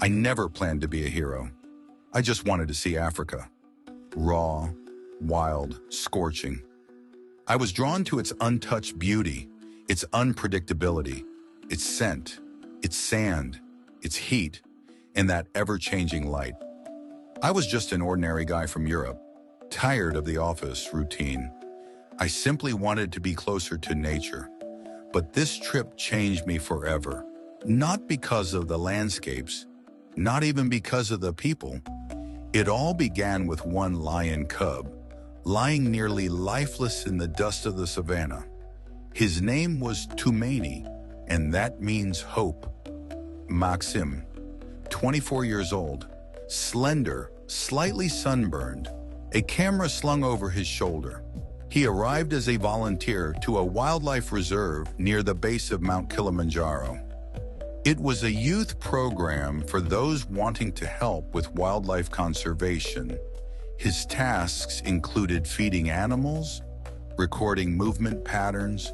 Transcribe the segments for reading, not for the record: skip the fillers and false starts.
I never planned to be a hero. I just wanted to see Africa. Raw, wild, scorching. I was drawn to its untouched beauty, its unpredictability, its scent, its sand, its heat, and that ever-changing light. I was just an ordinary guy from Europe, tired of the office routine. I simply wanted to be closer to nature. But this trip changed me forever. Not because of the landscapes, not even because of the people. It all began with one lion cub, lying nearly lifeless in the dust of the savannah. His name was Tumaini, and that means hope. Maxim, 24 years old, slender, slightly sunburned, a camera slung over his shoulder. He arrived as a volunteer to a wildlife reserve near the base of Mount Kilimanjaro. It was a youth program for those wanting to help with wildlife conservation. His tasks included feeding animals, recording movement patterns,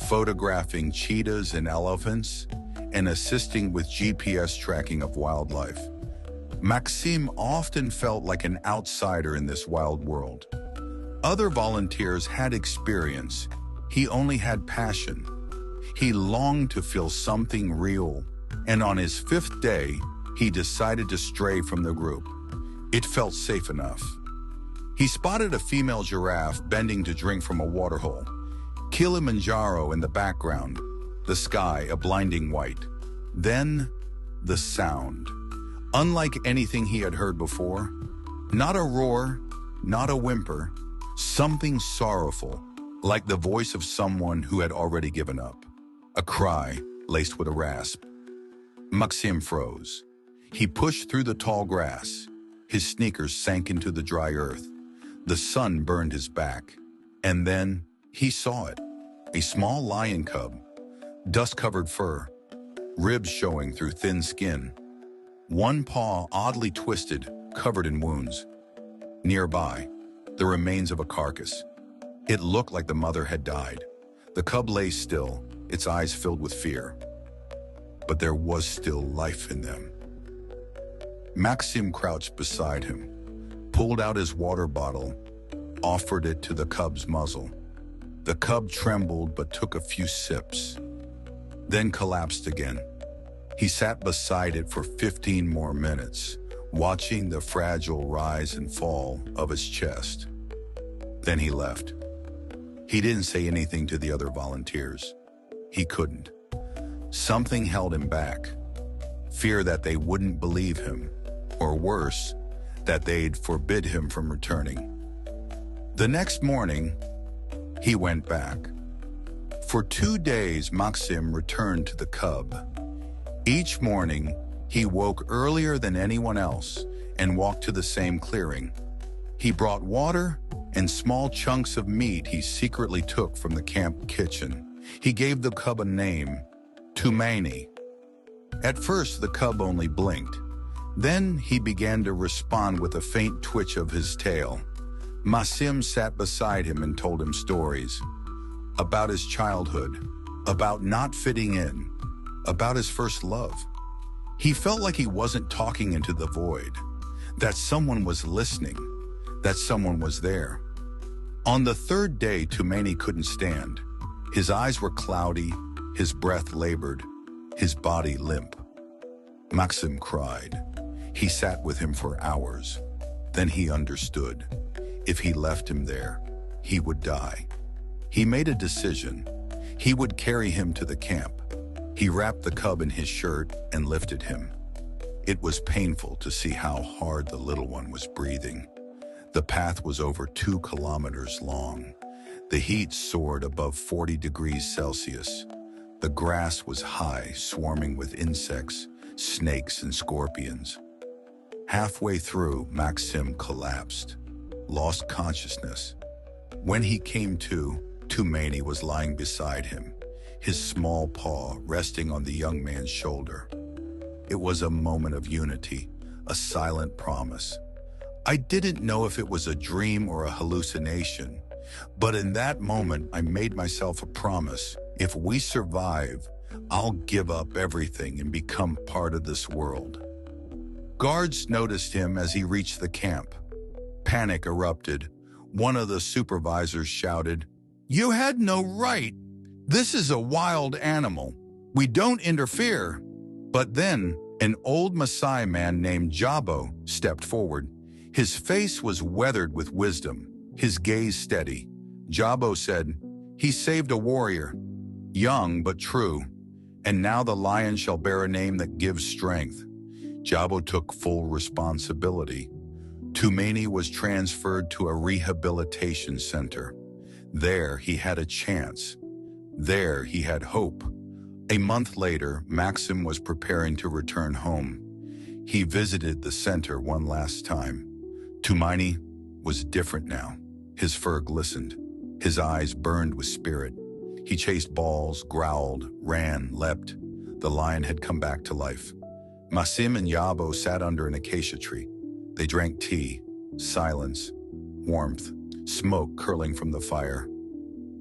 photographing cheetahs and elephants, and assisting with GPS tracking of wildlife. Maxime often felt like an outsider in this wild world. Other volunteers had experience. He only had passion. He longed to feel something real, and on his 5th day, he decided to stray from the group. It felt safe enough. He spotted a female giraffe bending to drink from a waterhole. Kilimanjaro in the background, the sky a blinding white. Then, the sound. Unlike anything he had heard before, not a roar, not a whimper, something sorrowful, like the voice of someone who had already given up. A cry laced with a rasp. Maxime froze. He pushed through the tall grass. His sneakers sank into the dry earth. The sun burned his back. And then he saw it. A small lion cub, dust-covered fur, ribs showing through thin skin. One paw oddly twisted, covered in wounds. Nearby, the remains of a carcass. It looked like the mother had died. The cub lay still, its eyes filled with fear. But there was still life in them. Maxime crouched beside him, pulled out his water bottle, offered it to the cub's muzzle. The cub trembled but took a few sips, then collapsed again. He sat beside it for 15 more minutes, watching the fragile rise and fall of its chest. Then he left. He didn't say anything to the other volunteers. He couldn't. Something held him back. Fear that they wouldn't believe him, or worse, that they'd forbid him from returning. The next morning, he went back. For 2 days, Maxime returned to the cub. Each morning, he woke earlier than anyone else and walked to the same clearing. He brought water and small chunks of meat he secretly took from the camp kitchen. He gave the cub a name, Tumaini. At first, the cub only blinked. Then he began to respond with a faint twitch of his tail. Maxime sat beside him and told him stories about his childhood, about not fitting in, about his first love. He felt like he wasn't talking into the void, that someone was listening, that someone was there. On the 3rd day, Tumaini couldn't stand. His eyes were cloudy, his breath labored, his body limp. Maxime cried. He sat with him for hours. Then he understood. If he left him there, he would die. He made a decision. He would carry him to the camp. He wrapped the cub in his shirt and lifted him. It was painful to see how hard the little one was breathing. The path was over 2 kilometers long. The heat soared above 40 degrees Celsius. The grass was high, swarming with insects, snakes, and scorpions. Halfway through, Maxime collapsed, lost consciousness. When he came to, Tumaini was lying beside him, his small paw resting on the young man's shoulder. It was a moment of unity, a silent promise. I didn't know if it was a dream or a hallucination, but in that moment I made myself a promise. If we survive, I'll give up everything and become part of this world. Guards noticed him as he reached the camp. Panic erupted. One of the supervisors shouted, "You had no right. This is a wild animal. We don't interfere." But then, an old Maasai man named Jabo stepped forward. His face was weathered with wisdom, his gaze steady. Jabo said, "He saved a warrior, young but true, and now the lion shall bear a name that gives strength." Jabo took full responsibility. Tumaini was transferred to a rehabilitation center. There he had a chance. There he had hope. A month later, Maxim was preparing to return home. He visited the center one last time. Tumaini was different now. His fur glistened. His eyes burned with spirit. He chased balls, growled, ran, leapt. The lion had come back to life. Maxim and Jabo sat under an acacia tree. They drank tea, silence, warmth, smoke curling from the fire.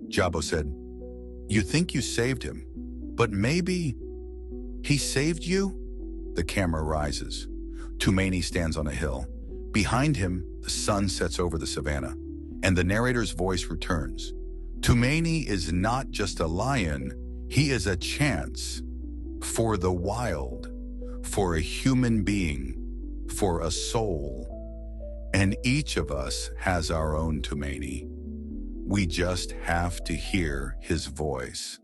Jabo said, "You think you saved him, but maybe he saved you?" The camera rises. Tumaini stands on a hill. Behind him, the sun sets over the savannah, and the narrator's voice returns. Tumaini is not just a lion, he is a chance for the wild, for a human being, for a soul. And each of us has our own Tumaini. We just have to hear his voice.